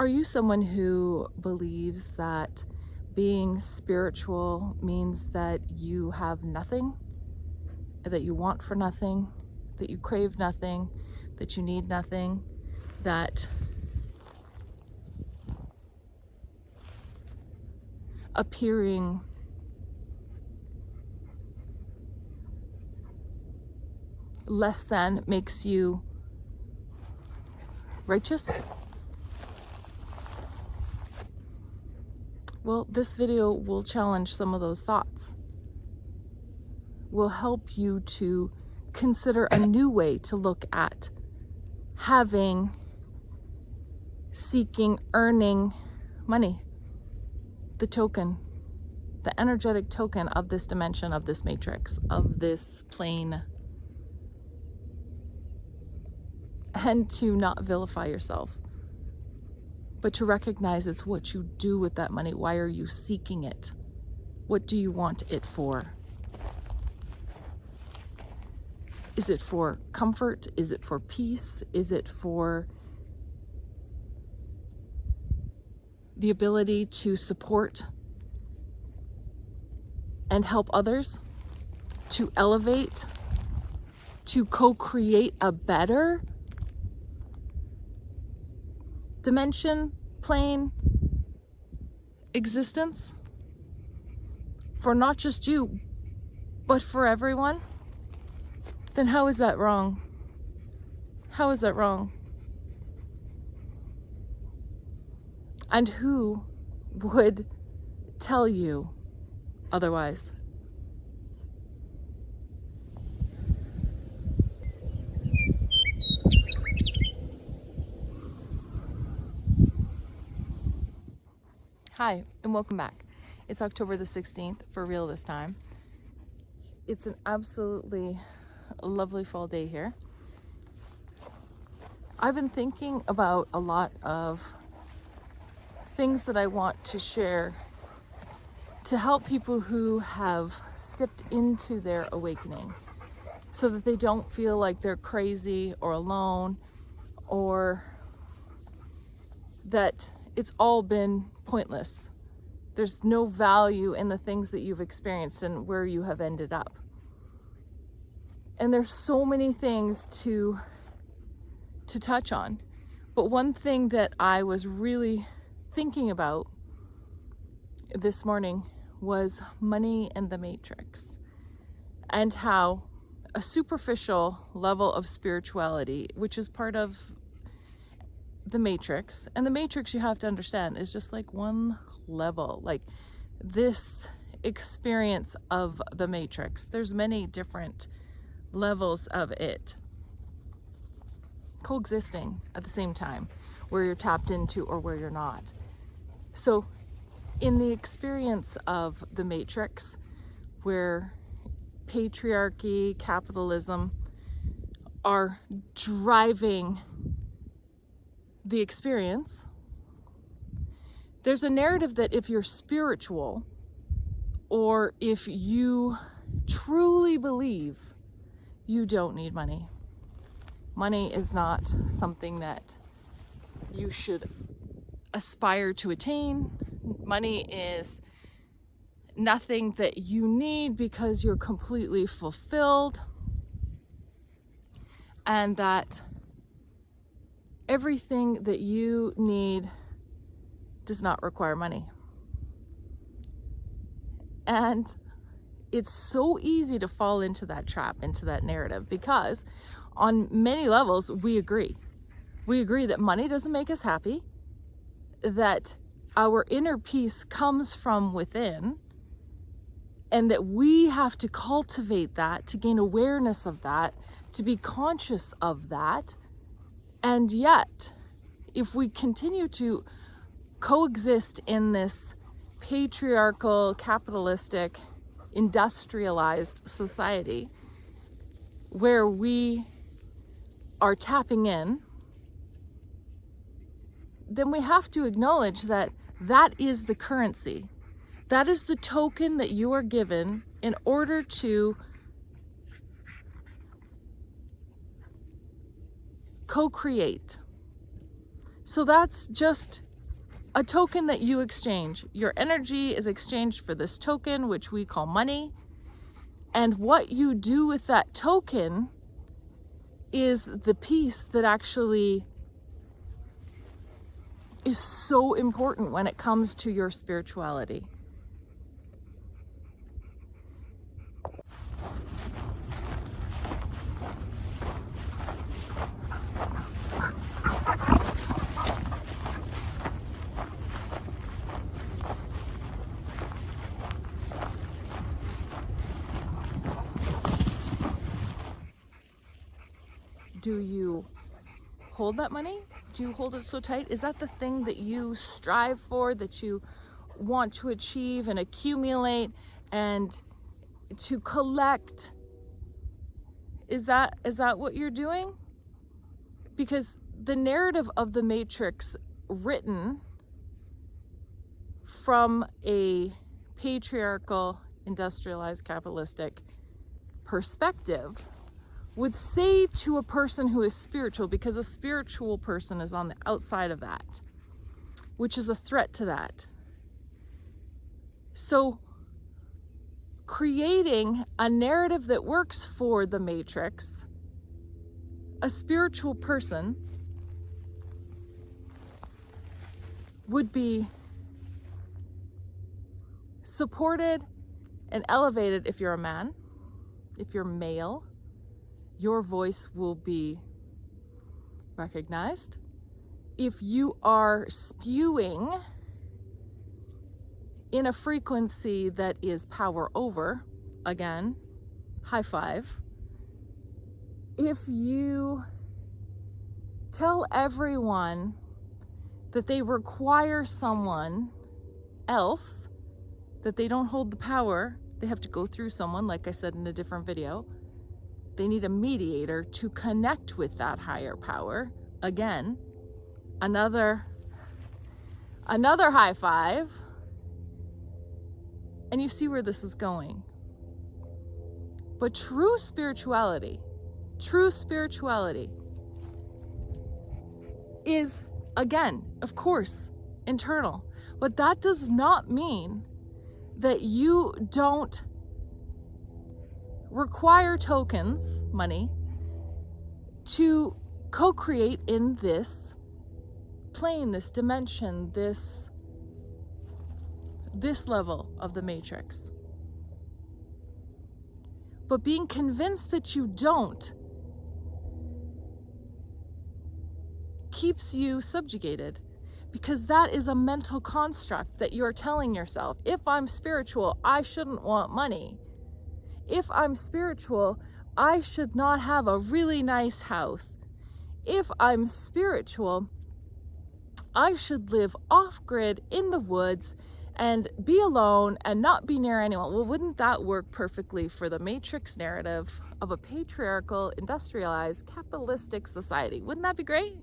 Are you someone who believes that being spiritual means that you have nothing, that you want for nothing, that you crave nothing, that you need nothing, that appearing less than makes you righteous? Well, this video will challenge some of those thoughts. Will help you to consider a new way to look at having, seeking, earning money. The token, the energetic token of this dimension, of this matrix, of this plane. And to not vilify yourself, but to recognize it's what you do with that money. Why are you seeking it? What do you want it for? Is it for comfort? Is it for peace? Is it for the ability to support and help others, to elevate, to co-create a better dimension, plane, existence for not just you, but for everyone? Then how is that wrong? How is that wrong? And who would tell you otherwise? Hi, and welcome back. It's October the 16th, for real this time. It's an absolutely lovely fall day here. I've been thinking about a lot of things that I want to share to help people who have stepped into their awakening so that they don't feel like they're crazy or alone, or that it's all been pointless. There's no value in the things that you've experienced and where you have ended up. And there's so many things to touch on. But one thing that I was really thinking about this morning was money and the matrix, and how a superficial level of spirituality, which is part of the matrix, and the matrix, you have to understand, is just like one level, like this experience of the matrix. There's many different levels of it coexisting at the same time, where you're tapped into or where you're not. So in the experience of the matrix, where patriarchy, capitalism are driving the experience, there's a narrative that if you're spiritual, or if you truly believe, you don't need money. Money is not something that you should aspire to attain. Money is nothing that you need because you're completely fulfilled, and that everything that you need does not require money. And it's so easy to fall into that trap, into that narrative, because on many levels we agree. We agree that money doesn't make us happy, that our inner peace comes from within, and that we have to cultivate that, to gain awareness of that, to be conscious of that. And yet, if we continue to coexist in this patriarchal, capitalistic, industrialized society where we are tapping in, then we have to acknowledge that that is the currency. That is the token that you are given in order to co-create. So that's just a token that you exchange. Your energy is exchanged for this token, which we call money. And what you do with that token is the piece that actually is so important when it comes to your spirituality. Do you hold that money? Do you hold it so tight? Is that the thing that you strive for, that you want to achieve and accumulate and to collect? Is that what you're doing? Because the narrative of the Matrix, written from a patriarchal, industrialized, capitalistic perspective, would say to a person who is spiritual, because a spiritual person is on the outside of that, which is a threat to that. So creating a narrative that works for the Matrix, a spiritual person would be supported and elevated. If you're a man, if you're male, your voice will be recognized. If you are spewing in a frequency that is power over, again, high five. If you tell everyone that they require someone else, that they don't hold the power, they have to go through someone, like I said in a different video. They need a mediator to connect with that higher power. Again, another high five. And you see where this is going. But true spirituality is, again, of course, internal. But that does not mean that you don't require tokens, money, to co-create in this plane, this dimension, this level of the Matrix. But being convinced that you don't keeps you subjugated, because that is a mental construct that you're telling yourself. If I'm spiritual, I shouldn't want money. If I'm spiritual, I should not have a really nice house. If I'm spiritual, I should live off-grid in the woods and be alone and not be near anyone. Well, wouldn't that work perfectly for the Matrix narrative of a patriarchal, industrialized, capitalistic society? Wouldn't that be great?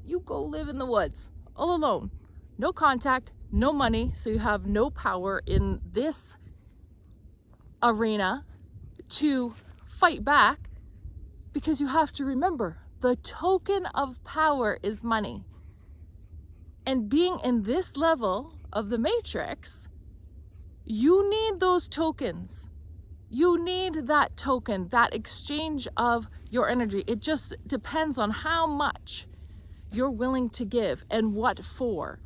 You go live in the woods, all alone. No contact, no money, so you have no power in this arena to fight back, because you have to remember, the token of power is money. And being in this level of the Matrix, you need those tokens. You need that token, that exchange of your energy. It just depends on how much you're willing to give and what for.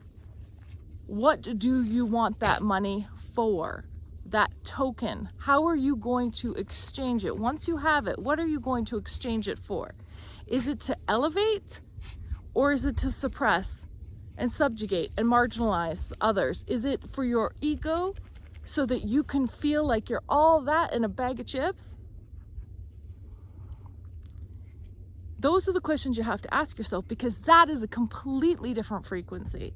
What do you want that money for? That token. How are you going to exchange it? Once you have it, what are you going to exchange it for? Is it to elevate, or is it to suppress and subjugate and marginalize others? Is it for your ego so that you can feel like you're all that in a bag of chips? Those are the questions you have to ask yourself, because that is a completely different frequency.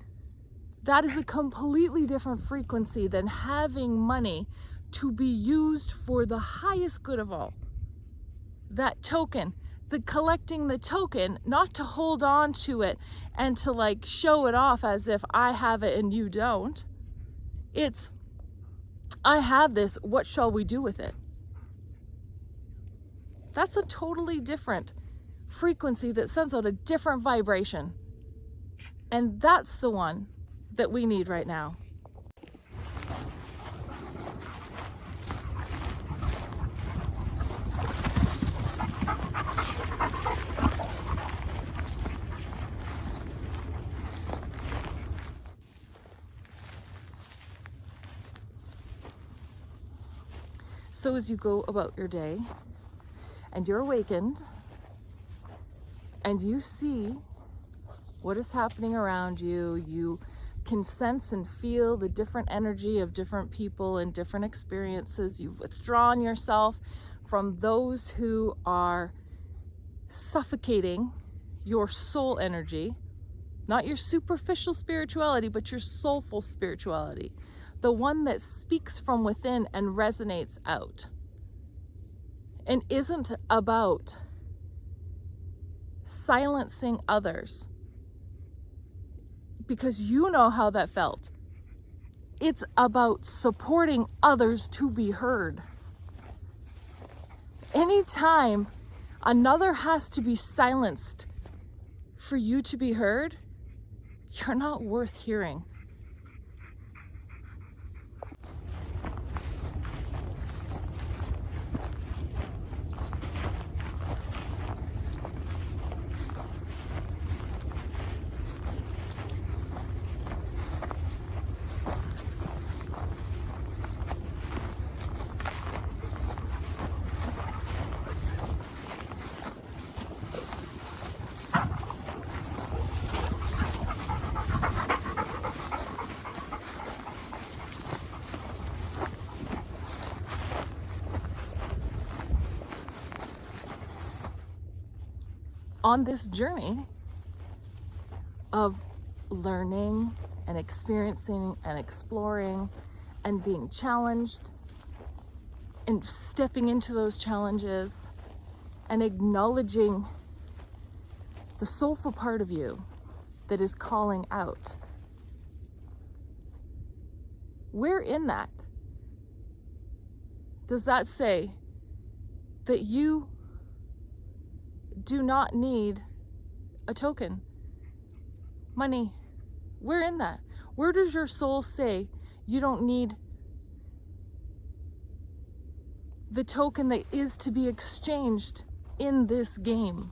That is a completely different frequency than having money to be used for the highest good of all. That token, the collecting the token, not to hold on to it and to like show it off as if I have it and you don't. It's, I have this, what shall we do with it? That's a totally different frequency that sends out a different vibration. And that's the one that we need right now. So as you go about your day and you're awakened and you see what is happening around you, you can sense and feel the different energy of different people and different experiences. You've withdrawn yourself from those who are suffocating your soul energy, not your superficial spirituality, but your soulful spirituality. The one that speaks from within and resonates out and isn't about silencing others because you know how that felt. It's about supporting others to be heard. Anytime another has to be silenced for you to be heard, you're not worth hearing. On this journey of learning and experiencing and exploring and being challenged and stepping into those challenges and acknowledging the soulful part of you that is calling out, where in that does that say that you do not need a token, money? Where in that? Where does your soul say you don't need the token that is to be exchanged in this game?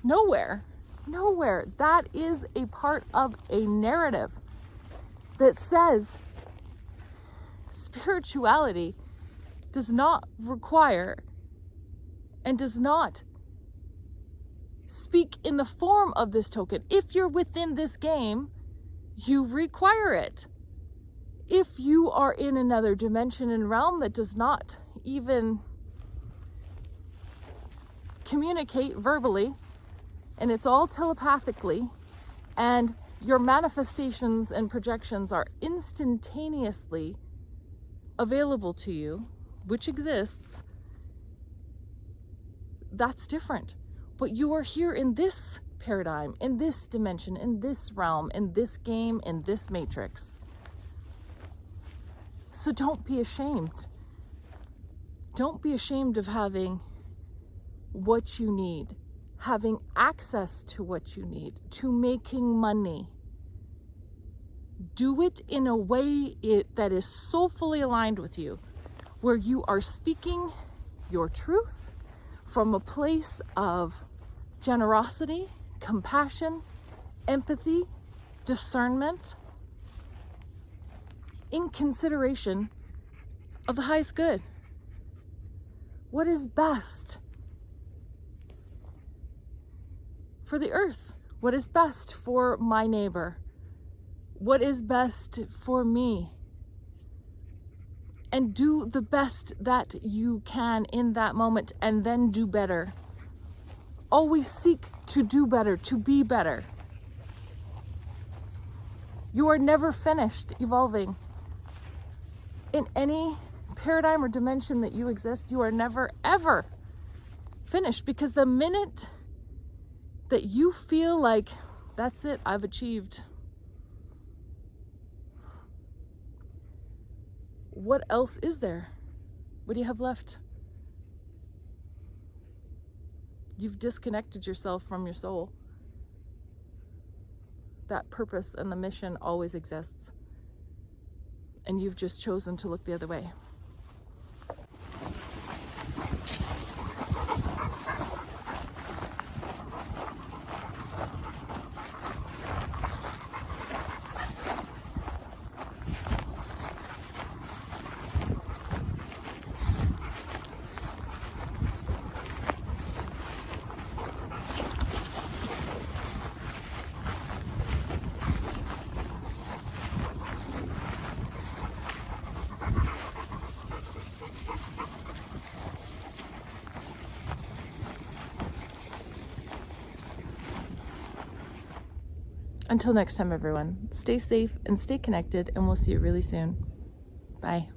Nowhere. Nowhere. That is a part of a narrative that says spirituality does not require and does not speak in the form of this token. If you're within this game, you require it. If you are in another dimension and realm that does not even communicate verbally, and it's all telepathically, and your manifestations and projections are instantaneously available to you, which exists, that's different. But you are here in this paradigm, in this dimension, in this realm, in this game, in this matrix. So don't be ashamed. Don't be ashamed of having what you need, having access to what you need, to making money. Do it in a way that is soulfully aligned with you, where you are speaking your truth from a place of generosity, compassion, empathy, discernment, in consideration of the highest good. What is best for the earth? What is best for my neighbor? What is best for me? And do the best that you can in that moment, and then do better. Always seek to do better, to be better. You are never finished evolving. In any paradigm or dimension that you exist, you are never, ever finished, because the minute that you feel like, that's it, I've achieved, what else is there? What do you have left? You've disconnected yourself from your soul. that purpose and the mission always exists. And you've just chosen to look the other way. Until next time, everyone, stay safe and stay connected, and we'll see you really soon. Bye.